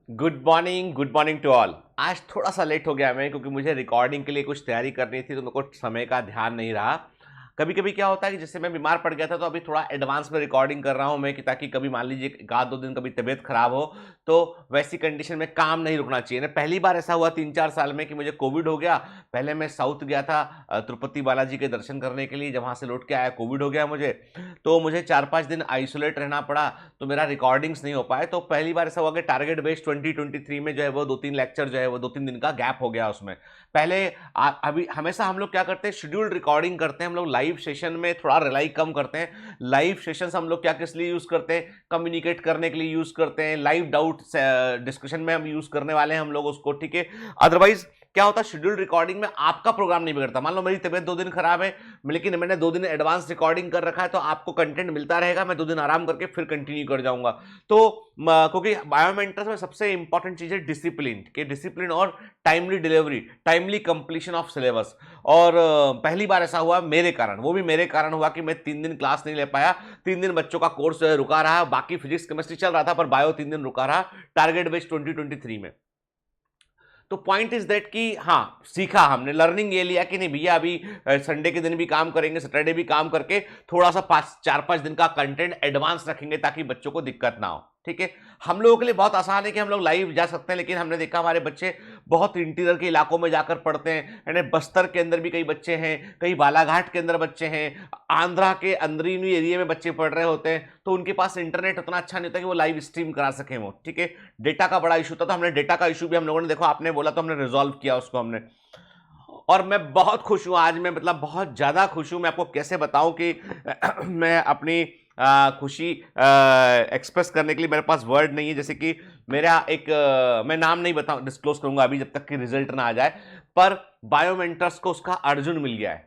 Good morning to all. आज थोड़ा सा लेट हो गया मैं, क्योंकि मुझे रिकॉर्डिंग के लिए कुछ तैयारी करनी थी, तो मेरे को समय का ध्यान नहीं रहा। कभी कभी क्या होता है कि जैसे मैं बीमार पड़ गया था, तो अभी थोड़ा एडवांस में रिकॉर्डिंग कर रहा हूँ मैं, कि ताकि कभी मान लीजिए एक आध दो दिन कभी तबीयत खराब हो, तो वैसी कंडीशन में काम नहीं रुकना चाहिए ना। पहली बार ऐसा हुआ 3-4 साल में कि मुझे कोविड हो गया। पहले मैं साउथ गया था तिरुपति बालाजी के दर्शन करने के लिए, जब वहाँ से लौट के आया कोविड हो गया मुझे। तो मुझे 4-5 दिन आइसोलेट रहना पड़ा, तो मेरा रिकॉर्डिंग्स नहीं हो पाए। तो पहली बार ऐसा हुआ कि टारगेट बेस्ड 2023 में जो है वो 2-3 लेक्चर जो है वो 2-3 दिन का गैप हो गया उसमें। पहले अभी हमेशा हम लोग क्या करते हैं, शेड्यूल्ड रिकॉर्डिंग करते हैं हम लोग। लाइव सेशन में थोड़ा रिलाई कम करते हैं। लाइव सेशंस हम लोग क्या किस लिए यूज करते हैं, कम्युनिकेट करने के लिए यूज करते हैं। लाइव डाउट डिस्कशन में हम यूज करने वाले हैं हम लोग उसको, ठीक है। अदरवाइज क्या होता है, शेड्यूल्ड रिकॉर्डिंग में आपका प्रोग्राम नहीं बिगड़ता। मान लो मेरी तबियत 2 दिन खराब है, लेकिन मैंने 2 दिन एडवांस रिकॉर्डिंग कर रखा है, तो आपको कंटेंट मिलता रहेगा। मैं 2 दिन आराम करके फिर कंटिन्यू कर जाऊंगा। तो क्योंकि बायोमेंटर्स में सबसे इंपॉर्टेंट चीज है डिसिप्लिन, के डिसिप्लिन और timely delivery, timely completion of syllabus. और पहली बार ऐसा हुआ मेरे कारण, वो भी मेरे कारण हुआ कि मैं 3 दिन क्लास नहीं ले पाया। 3 दिन बच्चों का कोर्स जो है रुका रहा। बाकी फिजिक्स केमिस्ट्री चल रहा था, पर बायो 3 दिन रुका रहा, टारगेट बेस्ड 2023 में। तो पॉइंट इज दैट कि हाँ, सीखा हमने, लर्निंग ये लिया कि नहीं भैया, अभी संडे के दिन भी काम करेंगे, सैटरडे भी काम करके थोड़ा सा 4-5 दिन का कंटेंट एडवांस रखेंगे, ताकि बच्चों को दिक्कत ना हो, ठीक है। हम लोगों के लिए बहुत आसान है कि हम लोग लाइव जा सकते हैं, लेकिन हमने देखा हमारे बच्चे बहुत इंटीरियर के इलाकों में जाकर पढ़ते हैं। यानी बस्तर के अंदर भी कई बच्चे हैं, कई बालाघाट के अंदर बच्चे हैं, आंध्रा के अंदरूनी एरिया में बच्चे पढ़ रहे होते हैं, तो उनके पास इंटरनेट उतना अच्छा नहीं होता कि वो लाइव स्ट्रीम करा सकें वो, ठीक है। डेटा का बड़ा इशू था, तो हमने डेटा का इशू भी हम लोगों ने, देखो आपने बोला तो हमने रिजॉल्व किया उसको हमने। और मैं बहुत खुश हूं आज, मैं मतलब बहुत ज्यादा खुश हूं। मैं आपको कैसे बताऊं कि मैं अपनी खुशी एक्सप्रेस करने के लिए मेरे पास वर्ड नहीं है। जैसे कि मेरा एक मैं नाम नहीं बताऊं, डिस्क्लोज करूंगा अभी जब तक कि रिजल्ट ना आ जाए, पर बायोमेंटर्स को उसका अर्जुन मिल गया है।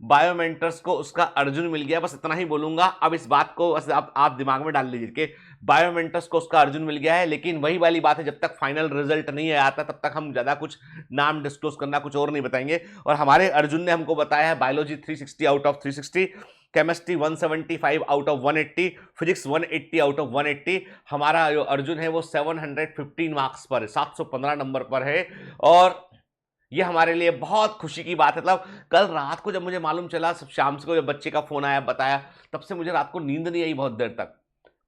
बायोमेंटर्स को उसका अर्जुन मिल गया, बस इतना ही बोलूंगा। अब इस बात को बस आप दिमाग में डाल लीजिए कि बायोमेंटर्स को उसका अर्जुन मिल गया है। लेकिन वही वाली बात है, जब तक फाइनल रिजल्ट नहीं आता तब तक हम ज्यादा कुछ नाम डिस्क्लोज करना कुछ और नहीं बताएंगे। और हमारे अर्जुन ने हमको बताया है biology 360 out of 360, chemistry 175 out of 180, physics 180 out of 180। हमारा जो अर्जुन है वो 715 मार्क्स पर है, 715 नंबर पर है। और ये हमारे लिए बहुत खुशी की बात है। मतलब कल रात को जब मुझे मालूम चला, सब शाम से को जब बच्चे का फोन आया बताया, तब से मुझे रात को नींद नहीं आई बहुत देर तक।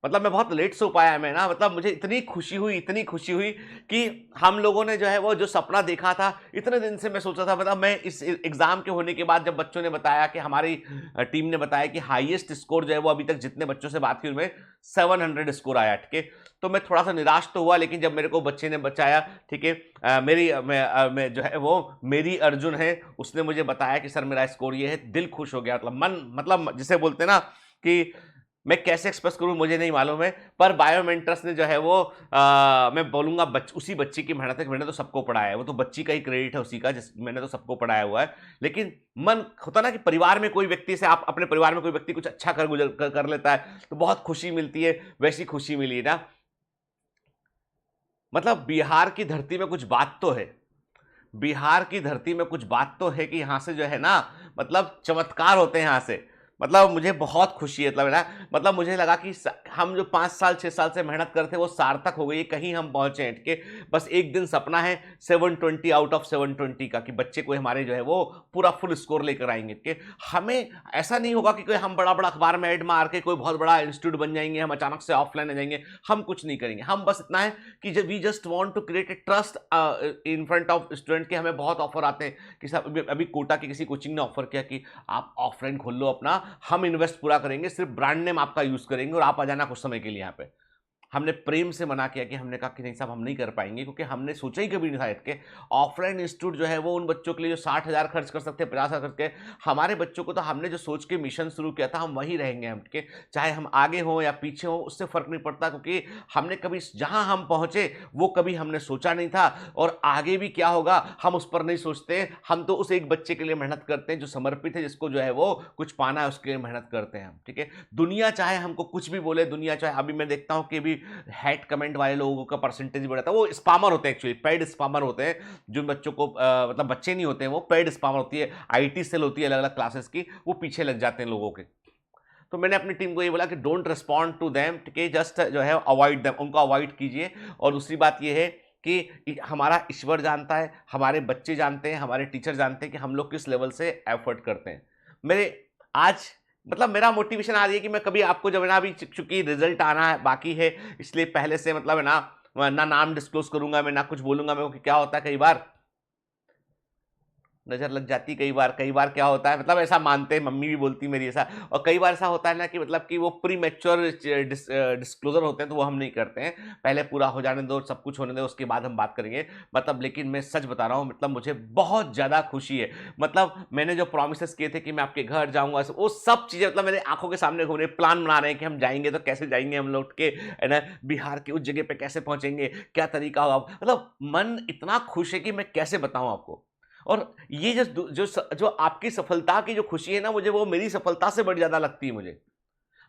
मतलब मैं बहुत लेट सो पाया मैं ना, मतलब मुझे इतनी खुशी हुई, इतनी खुशी हुई कि हम लोगों ने जो है वो जो सपना देखा था इतने दिन से, मैं सोचा था। मतलब मैं इस एग्जाम के होने के बाद जब बच्चों ने बताया कि हमारी टीम ने बताया कि हाईएस्ट स्कोर जो है वो अभी तक जितने बच्चों से बात की उनमें 700 स्कोर आया, ठीक है। तो मैं थोड़ा सा निराश तो हुआ, लेकिन जब मेरे को बच्चे ने बचाया, ठीक है, मैं जो है वो मेरी अर्जुन है, उसने मुझे बताया कि सर मेरा स्कोर ये है, दिल खुश हो गया। मतलब मन, मतलब जिसे बोलते हैं ना कि मैं कैसे एक्सप्रेस करूं मुझे नहीं मालूम है। पर बायोमेंटर्स ने जो है वो मैं बोलूंगा उसी बच्ची की मेहनत है। मैंने तो सबको पढ़ाया है, वो तो बच्ची का ही क्रेडिट है उसी का, जिस मैंने तो सबको पढ़ाया हुआ है। लेकिन मन होता ना कि परिवार में कोई व्यक्ति से, आप अपने परिवार में कोई व्यक्ति कुछ अच्छा कर लेता है तो बहुत खुशी मिलती है। वैसी खुशी मिली ना। मतलब बिहार की धरती में कुछ बात तो है, बिहार की धरती में कुछ बात तो है कि यहां से जो है ना, मतलब चमत्कार होते हैं यहां से। मतलब मुझे बहुत खुशी है, मतलब है ना, मतलब मुझे लगा कि हम जो 5 साल 6 साल से मेहनत करते वो सार्थक हो गई, कहीं हम पहुंचे हैं, ठीक है। बस एक दिन सपना है 720 आउट ऑफ 720 का, कि बच्चे को हमारे जो है वो पूरा फुल स्कोर लेकर आएंगे, ठीक है। हमें ऐसा नहीं होगा कि कोई हम बड़ा बड़ा अखबार में ऐड मार के कोई बहुत बड़ा इंस्टीट्यूट बन जाएंगे, हम अचानक से ऑफलाइन आ जाएंगे। हम कुछ नहीं करेंगे, हम बस इतना है कि we just want to create a trust in front of student के। हमें बहुत ऑफर आते हैं कि साहब अभी कोटा की किसी कोचिंग ने ऑफर किया कि आप ऑफलाइन खोल लो अपना, हम इन्वेस्ट पूरा करेंगे, सिर्फ ब्रांड नेम आपका यूज करेंगे और आप आ जाना कुछ समय के लिए यहाँ पे। हमने प्रेम से मना किया कि हमने कहा कि नहीं साहब हम नहीं कर पाएंगे, क्योंकि हमने सोचा ही कभी नहीं था कि ऑफलाइन इंस्टीट्यूट जो है वो उन बच्चों के लिए जो 60,000 खर्च कर सकते हैं, 50,000 खर्च के, हमारे बच्चों को तो हमने जो सोच के मिशन शुरू किया था हम वहीं रहेंगे हम के, चाहे हम आगे हों या पीछे हों उससे फर्क नहीं पड़ता। क्योंकि हमने कभी जहां हम पहुंचे वो कभी हमने सोचा नहीं था, और आगे भी क्या होगा हम उस पर नहीं सोचते। हम तो उस एक बच्चे के लिए मेहनत करते हैं जो समर्पित है, जिसको जो है वो कुछ पाना है, उसके लिए मेहनत करते हैं हम, ठीक है। दुनिया चाहे हमको कुछ भी बोले, दुनिया चाहे, अभी मैं देखता हूं कि भी हेट कमेंट वाले लोगों का परसेंटेज बढ़ा था, वो स्पामर होते हैं, एक्चुअली पेड स्पामर होते हैं, जो बच्चों को मतलब बच्चे नहीं होते हैं, वो पेड स्पामर होती है, आईटी सेल होती है अलग अलग क्लासेस की, वो पीछे लग जाते हैं लोगों के। तो मैंने अपनी टीम को ये बोला कि डोंट रिस्पॉन्ड टू देम, ठीक है, जस्ट जो है अवॉइड देम, उनको अवॉइड कीजिए। और दूसरी बात ये है कि हमारा ईश्वर जानता है, हमारे बच्चे जानते हैं, हमारे टीचर जानते हैं कि हम लोग किस लेवल से एफर्ट करते हैं। मेरे आज मतलब मेरा मोटिवेशन आ रही है कि मैं कभी आपको जब है ना, अभी चूंकि रिजल्ट आना है बाकी है, इसलिए पहले से मतलब है ना नाम डिस्क्लोज करूंगा मैं, ना कुछ बोलूंगा मैं, क्योंकि क्या होता है कई बार नज़र लग जाती, कई बार क्या होता है, मतलब ऐसा मानते हैं, मम्मी भी बोलती मेरी ऐसा, और कई बार ऐसा होता है ना कि मतलब कि वो प्री मैच्योर डिस्क्लोजर होते हैं, तो वो हम नहीं करते हैं, पहले पूरा हो जाने दो, सब कुछ होने दो, उसके बाद हम बात करेंगे। मतलब लेकिन मैं सच बता रहा हूँ, मतलब मुझे बहुत ज़्यादा खुशी है। मतलब मैंने जो प्रॉमिसेस किए थे कि मैं आपके घर जाऊँगा, वो सब चीज़ें मतलब मेरे आंखों के सामने घूम रही, प्लान बना रहे हैं कि हम जाएंगे तो कैसे जाएंगे, हम लोग के है ना बिहार की उस जगह पे कैसे पहुँचेंगे, क्या तरीका होगा, मतलब मन इतना खुश है कि मैं कैसे बताऊँ आपको। और ये जो आपकी सफलता की जो खुशी है ना, मुझे वो मेरी सफलता से बड़ी ज़्यादा लगती है मुझे।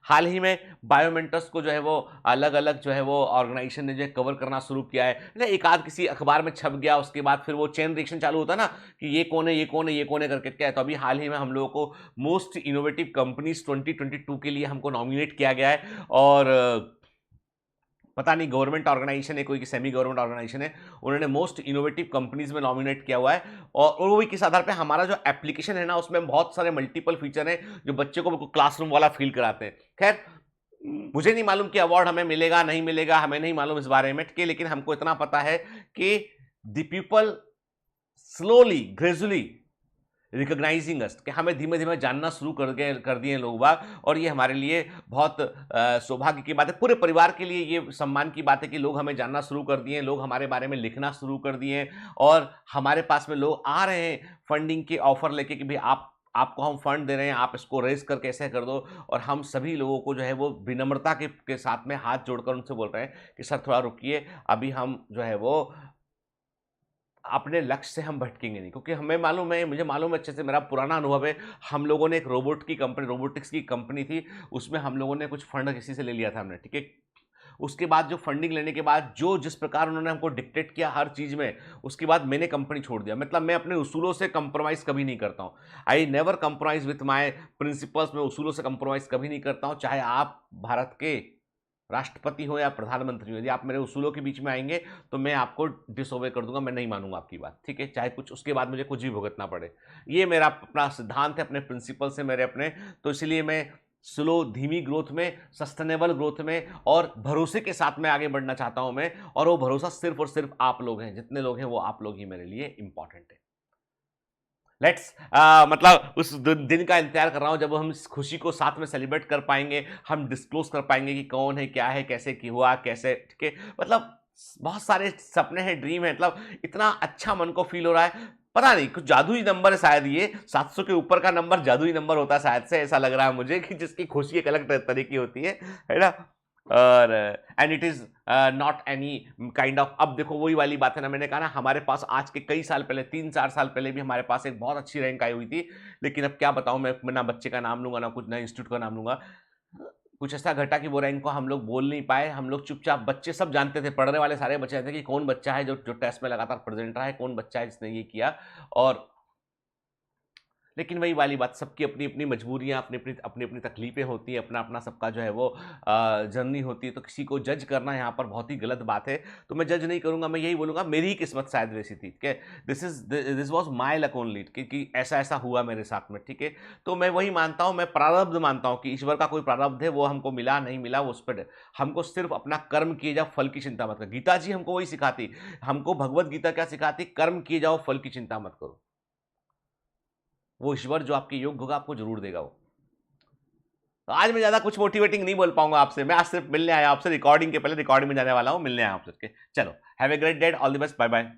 हाल ही में बायोमेंटर्स को जो है वो अलग-अलग जो है वो ऑर्गेनाइजेशन ने जो है कवर करना शुरू किया है ना, एक आध किसी अखबार में छप गया, उसके बाद फिर वो चेन रिएक्शन चालू होता है ना कि ये कौन है, ये कौन है, ये कौन है करके क्या है। तो अभी हाल ही में हम लोगों को मोस्ट इनोवेटिव कंपनीज 2022 के लिए हमको नॉमिनेट किया गया है। और पता नहीं गवर्नमेंट ऑर्गेनाइजेशन है कोई, कि सेमी गवर्नमेंट ऑर्गेनाइजेशन है, उन्होंने मोस्ट इनोवेटिव कंपनीज में नॉमिनेट किया हुआ है। और वो भी किस आधार पे, हमारा जो एप्लीकेशन है ना, उसमें बहुत सारे मल्टीपल फीचर हैं जो बच्चे को बिल्कुल क्लासरूम वाला फील कराते हैं। खैर, मुझे नहीं मालूम कि अवार्ड हमें मिलेगा नहीं मिलेगा, हमें नहीं मालूम इस बारे में, ठीक है, लेकिन हमको इतना पता है कि the people slowly gradually recognising us, कि हमें धीमे धीमे जानना शुरू कर दिए लोग बाग। और ये हमारे लिए बहुत सौभाग्य की बात है, पूरे परिवार के लिए ये सम्मान की बात है कि लोग हमें जानना शुरू कर दिए, लोग हमारे बारे में लिखना शुरू कर दिए, और हमारे पास में लोग आ रहे हैं फंडिंग के ऑफर लेके कि भाई आपको हम फंड दे रहे हैं, आप इसको रेज करके ऐसे कर दो। और हम सभी लोगों को जो है वो विनम्रता के साथ में हाथ जोड़कर उनसे बोल रहे हैं कि सर थोड़ा रुकिए, अभी हम जो है वो अपने लक्ष्य से हम भटकेंगे नहीं, क्योंकि हमें मालूम है, मुझे मालूम है अच्छे से, मेरा पुराना अनुभव है। हम लोगों ने एक रोबोटिक्स की कंपनी थी, उसमें हम लोगों ने कुछ फंड किसी से ले लिया था हमने, ठीक है। उसके बाद जो फंडिंग लेने के बाद जो जिस प्रकार उन्होंने हमको डिक्टेट किया हर चीज़ में, उसके बाद मैंने कंपनी छोड़ दिया। मतलब मैं अपने उसूलों से कंप्रोमाइज़ कभी नहीं करता हूँ। I never compromise with my principles. मैं उसूलों से कंप्रोमाइज़ कभी नहीं करता हूँ, चाहे आप भारत के राष्ट्रपति हो या प्रधानमंत्री हो। यदि आप मेरे उसूलों के बीच में आएंगे तो मैं आपको डिसओबे कर दूंगा, मैं नहीं मानूंगा आपकी बात, ठीक है, चाहे कुछ उसके बाद मुझे कुछ भी भुगतना पड़े। ये मेरा अपना सिद्धांत है, अपने प्रिंसिपल से मेरे अपने। तो इसलिए मैं स्लो धीमी ग्रोथ में, सस्टेनेबल ग्रोथ में और भरोसे के साथ में आगे बढ़ना चाहता हूं मैं। और वो भरोसा सिर्फ और सिर्फ आप लोग हैं, जितने लोग हैं वो आप लोग ही मेरे लिए इंपॉर्टेंट है। लेट्स मतलब उस दिन का इंतजार कर रहा हूं जब हम इस खुशी को साथ में सेलिब्रेट कर पाएंगे, हम डिस्क्लोज कर पाएंगे कि कौन है, क्या है, कैसे की हुआ, कैसे, ठीक है। मतलब बहुत सारे सपने हैं, ड्रीम है, मतलब इतना अच्छा मन को फील हो रहा है। पता नहीं कुछ जादुई नंबर है शायद, ये 700 के ऊपर का नंबर जादुई नंबर होता है शायद से, ऐसा लग रहा है मुझे, कि जिसकी खुशी एक अलग तरह की होती है ना। और and it is not any kind of, अब देखो वही वाली बात है ना, मैंने कहा ना, हमारे पास आज के कई साल पहले, 3-4 साल पहले भी हमारे पास एक बहुत अच्छी रैंक आई हुई थी, लेकिन अब क्या बताऊं, मैं ना बच्चे का नाम लूंगा, ना कुछ, ना इंस्टीट्यूट का नाम लूंगा। कुछ ऐसा घटा कि वो रैंक को हम लोग बोल नहीं पाए, हम लोग चुपचाप, बच्चे सब जानते थे, पढ़ने वाले सारे बच्चे जानते थे कि कौन बच्चा है जो जो टेस्ट में लगातार प्रेजेंट रहा है, कौन बच्चा है जिसने ये किया। और लेकिन वही वाली बात, सबकी अपनी अपनी मजबूरियाँ, अपनी अपनी तकलीफें होती हैं, अपना अपना सबका जो है वो जर्नी होती है। तो किसी को जज करना यहाँ पर बहुत ही गलत बात है, तो मैं जज नहीं करूँगा, मैं यही बोलूँगा मेरी ही किस्मत शायद वैसी थी, ठीक है। This was my luck only, कि ऐसा ऐसा हुआ मेरे साथ में, ठीक है। तो मैं वही मानता हूँ, मैं प्रारब्ध मानता हूँ कि ईश्वर का कोई प्रारब्ध है, वो हमको मिला नहीं मिला वो उस पर, हमको सिर्फ अपना कर्म किए जाओ, फल की चिंता मत करो। गीता जी हमको वही सिखाती, हमको भगवत गीता क्या सिखाती, कर्म किए जाओ, फल की चिंता मत करो। वो ईश्वर जो आपके योग्य होगा आपको जरूर देगा वो। तो आज मैं ज्यादा कुछ मोटिवेटिंग नहीं बोल पाऊंगा आपसे, मैं आज सिर्फ मिलने आया आपसे, रिकॉर्डिंग के पहले रिकॉर्डिंग में जाने वाला हूं, मिलने आया आपसे। चलो, have a great day, all the best, bye bye.